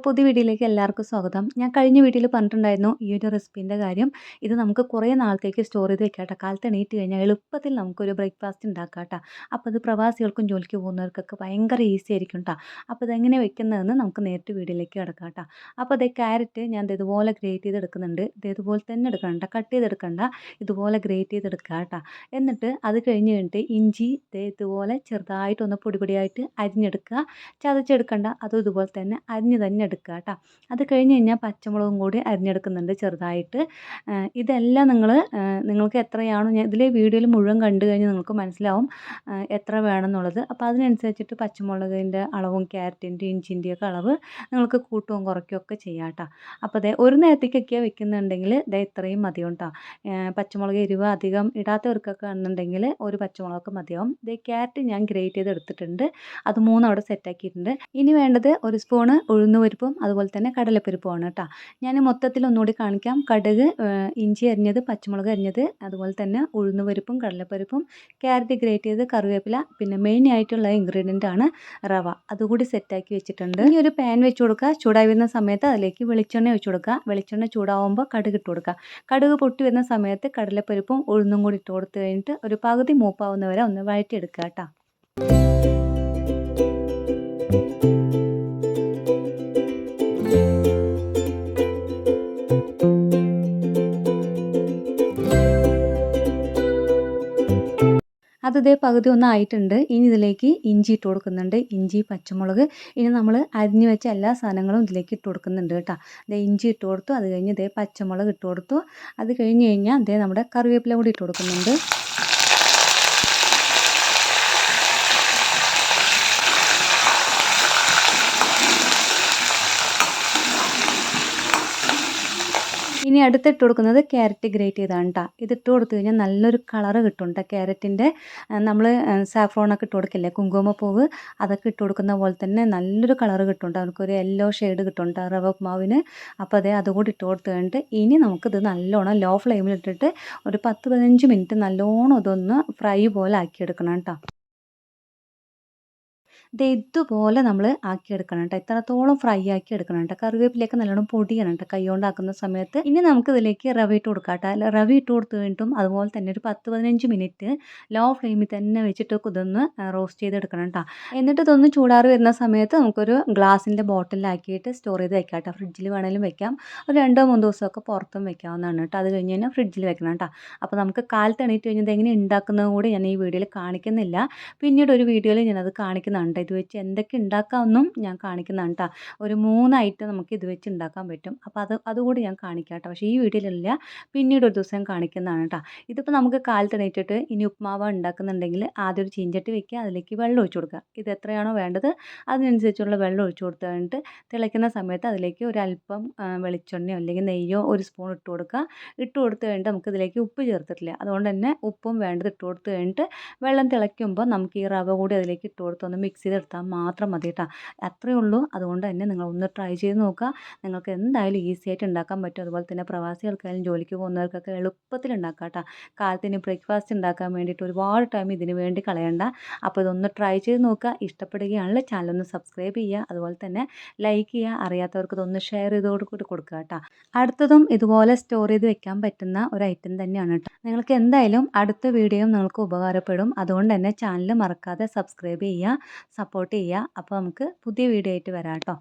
പുതിയ വീഡിയോയിലേക്ക് എല്ലാവർക്കും സ്വാഗതം. ഞാൻ കഴിഞ്ഞ വീഡിയോയിൽ പറഞ്ഞിട്ടുണ്ടായിരുന്നു ഈ ഒരു റെസിപ്പീൻ്റെ കാര്യം. ഇത് നമുക്ക് കുറേ നാളത്തേക്ക് സ്റ്റോർ ചെയ്ത് വെക്കാം ട്ടോ. കാലത്ത് എണീറ്റ് കഴിഞ്ഞാൽ എളുപ്പത്തിൽ നമുക്കൊരു ബ്രേക്ക്ഫാസ്റ്റ് ഉണ്ടാക്കാം ട്ടോ. അപ്പോൾ ഇത് പ്രവാസികൾക്കും ജോലിക്ക് പോകുന്നവർക്കൊക്കെ ഭയങ്കര ഈസി ആയിരിക്കും ട്ടോ. അപ്പോൾ ഇതെങ്ങനെ വെക്കുന്നതെന്ന് നമുക്ക് നേരിട്ട് വീഡിയോയിലേക്ക് കിടക്കാം ട്ടോ. അപ്പോൾ അതേ ക്യാരറ്റ് ഞാൻ ദേ ഇതുപോലെ ഗ്രേറ്റ് ചെയ്തെടുക്കുന്നുണ്ട്. ഇത് ഇതുപോലെ തന്നെ എടുക്കണം ട്ടോ. കട്ട് ചെയ്തെടുക്കണ്ട. ഇതുപോലെ ഗ്രേറ്റ് ചെയ്തെടുക്കുക ട്ടോ. എന്നിട്ട് അത് കഴിഞ്ഞിട്ട് ഇഞ്ചി ദേ ഇതുപോലെ ചെറുതായിട്ടൊന്ന് പൊടി പൊടിയായിട്ട് അരിഞ്ഞെടുക്കുക. ചതച്ചെടുക്കണ്ട. അതും ഇതുപോലെ തന്നെ അരിഞ്ഞ് തന്നെ എടുക്കുക കേട്ടോ. അത് കഴിഞ്ഞ് കഴിഞ്ഞാൽ പച്ചമുളകും കൂടി അരിഞ്ഞെടുക്കുന്നുണ്ട് ചെറുതായിട്ട്. ഇതെല്ലാം നിങ്ങൾക്ക് എത്രയാണോ ഞാൻ ഇതിലെ വീഡിയോയിൽ മുഴുവൻ കണ്ടു കഴിഞ്ഞാൽ നിങ്ങൾക്ക് മനസ്സിലാവും എത്ര വേണമെന്നുള്ളത്. അപ്പോൾ അതിനനുസരിച്ചിട്ട് പച്ചമുളകിൻ്റെ അളവും ക്യാരറ്റിൻ്റെ ഇഞ്ചിൻ്റെയൊക്കെ അളവ് നിങ്ങൾക്ക് കൂട്ടുകയും കുറയ്ക്കുകയും ഒക്കെ ചെയ്യാം കേട്ടോ. അപ്പോൾ ദേ ഒരു നേരത്തേക്കൊക്കെയാണ് വെക്കുന്നുണ്ടെങ്കിൽ ദേ ഇത്രയും മതിയാവും കേട്ടോ. പച്ചമുളക് എരിവ് അധികം ഇടാത്തവർക്കൊക്കെ ആണെന്നുണ്ടെങ്കിൽ ഒരു പച്ചമുളകൊക്കെ മതിയാവും. ദേ ക്യാരറ്റ് ഞാൻ ഗ്രേറ്റ് ചെയ്ത് എടുത്തിട്ടുണ്ട്. അത് 3 അവിടെ സെറ്റാക്കിയിട്ടുണ്ട്. ഇനി വേണ്ടത് ഒരു സ്പൂണ് ഉഴുന്നുപരിപ്പും അതുപോലെ തന്നെ കടലപ്പരിപ്പുമാണ് കേട്ടോ. ഞാൻ മൊത്തത്തിൽ ഒന്നുകൂടി കാണിക്കാം. കടുക്, ഇഞ്ചി അരിഞ്ഞത്, പച്ചമുളക് അരിഞ്ഞത്, അതുപോലെ തന്നെ ഉഴുന്നുപരിപ്പും കടലപ്പരിപ്പും, ക്യാരറ്റ് ഗ്രേറ്റ് ചെയ്ത്, കറിവേപ്പില, പിന്നെ മെയിൻ ആയിട്ടുള്ള ഇൻഗ്രീഡിയൻ്റ് ആണ് റവ. അതുകൂടി സെറ്റാക്കി വെച്ചിട്ടുണ്ട്. ഇനി ഒരു പാൻ വെച്ച് കൊടുക്കുക. ചൂടായി വരുന്ന സമയത്ത് അതിലേക്ക് വെളിച്ചെണ്ണ വെച്ച് കൊടുക്കുക. വെളിച്ചെണ്ണ ചൂടാവുമ്പോൾ കടുക് ഇട്ട് കൊടുക്കുക. കടുക് പൊട്ടി വരുന്ന സമയത്ത് കടലപ്പരിപ്പും ഉഴുന്നും കൂടി ഇട്ട് കൊടുത്ത് കഴിഞ്ഞിട്ട് ഒരു പകുതി മൂപ്പാവുന്നവരെ ഒന്ന് വഴറ്റിയെടുക്കുക കേട്ടോ. അത് ഇതേ പകുതി ഒന്നായിട്ടുണ്ട്. ഇനി ഇതിലേക്ക് ഇഞ്ചി ഇട്ട് കൊടുക്കുന്നുണ്ട്. ഇഞ്ചി, പച്ചമുളക്, ഇനി നമ്മൾ അരിഞ്ഞു വെച്ച എല്ലാ സാധനങ്ങളും ഇതിലേക്ക് ഇട്ട് കൊടുക്കുന്നുണ്ട് കേട്ടോ. ദേ ഇഞ്ചി ഇട്ട് കൊടുത്തു. അത് കഴിഞ്ഞ് ദേ പച്ചമുളക് ഇട്ട് കൊടുത്തു. അത് കഴിഞ്ഞ് കഴിഞ്ഞാൽ ദേ നമ്മുടെ കറിവേപ്പില കൂടി ഇട്ട് കൊടുക്കുന്നുണ്ട്. ഇനി അടുത്തിട്ട് കൊടുക്കുന്നത് ക്യാരറ്റ് ഗ്രേറ്റ് ചെയ്താണ് കേട്ടോ. ഇതിട്ട് കൊടുത്തു കഴിഞ്ഞാൽ നല്ലൊരു കളറ് കിട്ടും കേട്ടോ. ക്യാരറ്റിൻ്റെ നമ്മൾ സാഫ്രോണൊക്കെ ഇട്ട് കൊടുക്കില്ലേ, കുങ്കുമപ്പൂവ്, അതൊക്കെ ഇട്ട് കൊടുക്കുന്ന പോലെ തന്നെ നല്ലൊരു കളറ് കിട്ടും കേട്ടോ. നമുക്കൊരു യെല്ലോ ഷെയ്ഡ് കിട്ടും കേട്ടോ റവ ഉപ്മാവിന്. അപ്പോൾ അതേ അതുകൂടി ഇട്ട് കൊടുത്ത് കഴിഞ്ഞിട്ട് ഇനി നമുക്കിത് നല്ലോണം ലോ ഫ്ലെയിമിൽ ഇട്ടിട്ട് ഒരു 10-15 മിനിറ്റ് നല്ലോണം ഇതൊന്ന് ഫ്രൈ പോലെ ആക്കിയെടുക്കണം കേട്ടോ. ദേ ഇതുപോലെ നമ്മൾ ആക്കിയെടുക്കണം കേട്ടോ. ഇത്രത്തോളം ഫ്രൈ ആക്കി എടുക്കണം കേട്ടോ. കറിവേപ്പിലേക്ക് നല്ലോണം പൊടിയണം കേട്ടോ കൈ കൊണ്ടാക്കുന്ന സമയത്ത്. ഇനി നമുക്കിതിലേക്ക് റവ ഇട്ട് കൊടുക്കാം കേട്ടോ. റവ ഇട്ട് കൊടുത്ത് കഴിഞ്ഞിട്ടും അതുപോലെ തന്നെ ഒരു 10-15 മിനിറ്റ് ലോ ഫ്ലെയിമിൽ തന്നെ വെച്ചിട്ട് ഇതൊന്ന് റോസ്റ്റ് ചെയ്തെടുക്കണം കേട്ടോ. എന്നിട്ട് ഇതൊന്ന് ചൂടാറി വരുന്ന സമയത്ത് നമുക്കൊരു ഗ്ലാസിൻ്റെ ബോട്ടിലാക്കിയിട്ട് സ്റ്റോർ ചെയ്ത് വെക്കാം കേട്ടോ. ഫ്രിഡ്ജിൽ വേണമെങ്കിലും വെക്കാം. ഒരു 2-3 ദിവസമൊക്കെ പുറത്തും വെക്കാവുന്നതാണ് കേട്ടോ. അത് കഴിഞ്ഞ് കഴിഞ്ഞാൽ ഫ്രിഡ്ജിൽ വെക്കണം കേട്ടോ. അപ്പോൾ നമുക്ക് കാലത്ത് എണീറ്റ് കഴിഞ്ഞത് എങ്ങനെ ഉണ്ടാക്കുന്നത് കൂടി ഞാൻ ഈ വീഡിയോയിൽ കാണിക്കുന്നില്ല. പിന്നീട് ഒരു വീഡിയോയിൽ ഞാനത് കാണിക്കുന്നുണ്ട്. ഇത് വെച്ച് എന്തൊക്കെ ഉണ്ടാക്കാമെന്നും ഞാൻ കാണിക്കുന്നതാണ് കേട്ടോ. ഒരു 3 ഐറ്റം നമുക്ക് ഇത് വെച്ച് ഉണ്ടാക്കാൻ പറ്റും. അപ്പോൾ അതുകൂടി ഞാൻ കാണിക്കാം കേട്ടോ. പക്ഷേ ഈ വീഡിയോയിലില്ല, പിന്നീട് ഒരു ദിവസം കാണിക്കുന്നതാണ് കേട്ടോ. ഇതിപ്പോൾ നമുക്ക് കാലത്ത് എണീറ്റിട്ട് ഇനി ഉപ്മാവ് ഉണ്ടാക്കുന്നുണ്ടെങ്കിൽ ആദ്യം ഒരു ചീഞ്ചട്ടി വെക്കുക. അതിലേക്ക് വെള്ളം ഒഴിച്ച് കൊടുക്കുക. ഇത് എത്രയാണോ വേണ്ടത് അതിനനുസരിച്ചുള്ള വെള്ളം ഒഴിച്ച് കൊടുത്ത് കഴിഞ്ഞിട്ട് തിളയ്ക്കുന്ന സമയത്ത് അതിലേക്ക് ഒരല്പം വെളിച്ചെണ്ണയോ അല്ലെങ്കിൽ നെയ്യോ ഒരു സ്പൂൺ ഇട്ട് കൊടുക്കുക. ഇട്ട് കൊടുത്ത് കഴിഞ്ഞിട്ട് നമുക്ക് ഇതിലേക്ക് ഉപ്പ് ചേർത്തിട്ടില്ല, അതുകൊണ്ട് തന്നെ ഉപ്പും വേണ്ടത് ഇട്ട് കൊടുത്ത് കഴിഞ്ഞിട്ട് വെള്ളം തിളയ്ക്കുമ്പോൾ നമുക്ക് ഈ റവ കൂടി അതിലേക്ക് ഇട്ട് കൊടുത്ത് ഒന്ന് മിക്സ് ചെയ്തെടുത്താൽ മാത്രം മതി കേട്ടോ. അത്രയേ ഉള്ളൂ. അതുകൊണ്ട് തന്നെ നിങ്ങളൊന്ന് ട്രൈ ചെയ്ത് നോക്കുക. നിങ്ങൾക്ക് എന്തായാലും ഈസി ആയിട്ട് ഉണ്ടാക്കാൻ പറ്റും. അതുപോലെ തന്നെ പ്രവാസികൾക്കായാലും ജോലിക്ക് പോകുന്നവർക്കൊക്കെ എളുപ്പത്തിൽ ഉണ്ടാക്കാം കേട്ടോ. കാലത്തിന് ബ്രേക്ക്ഫാസ്റ്റ് ഉണ്ടാക്കാൻ വേണ്ടിയിട്ട് ഒരുപാട് ടൈം ഇതിന് വേണ്ടി കളയണ്ട. അപ്പോൾ ഇതൊന്ന് ട്രൈ ചെയ്ത് നോക്കുക. ഇഷ്ടപ്പെടുകയാണെങ്കിൽ ചാനലൊന്ന് സബ്സ്ക്രൈബ് ചെയ്യുക. അതുപോലെ തന്നെ ലൈക്ക് ചെയ്യുക. അറിയാത്തവർക്ക് ഇതൊന്ന് ഷെയർ ചെയ്തോട് കൂടി കൊടുക്കുക കേട്ടോ. അടുത്തതും ഇതുപോലെ സ്റ്റോർ ചെയ്ത് വെക്കാൻ പറ്റുന്ന ഒരു ഐറ്റം തന്നെയാണ് കേട്ടോ. നിങ്ങൾക്ക് എന്തായാലും അടുത്ത വീഡിയോയും നിങ്ങൾക്ക് ഉപകാരപ്പെടും. അതുകൊണ്ട് തന്നെ ചാനൽ മറക്കാതെ സബ്സ്ക്രൈബ് ചെയ്യുക, സപ്പോർട്ട് ചെയ്യുക. അപ്പോൾ നമുക്ക് പുതിയ വീഡിയോ ആയിട്ട് വരാം കേട്ടോ.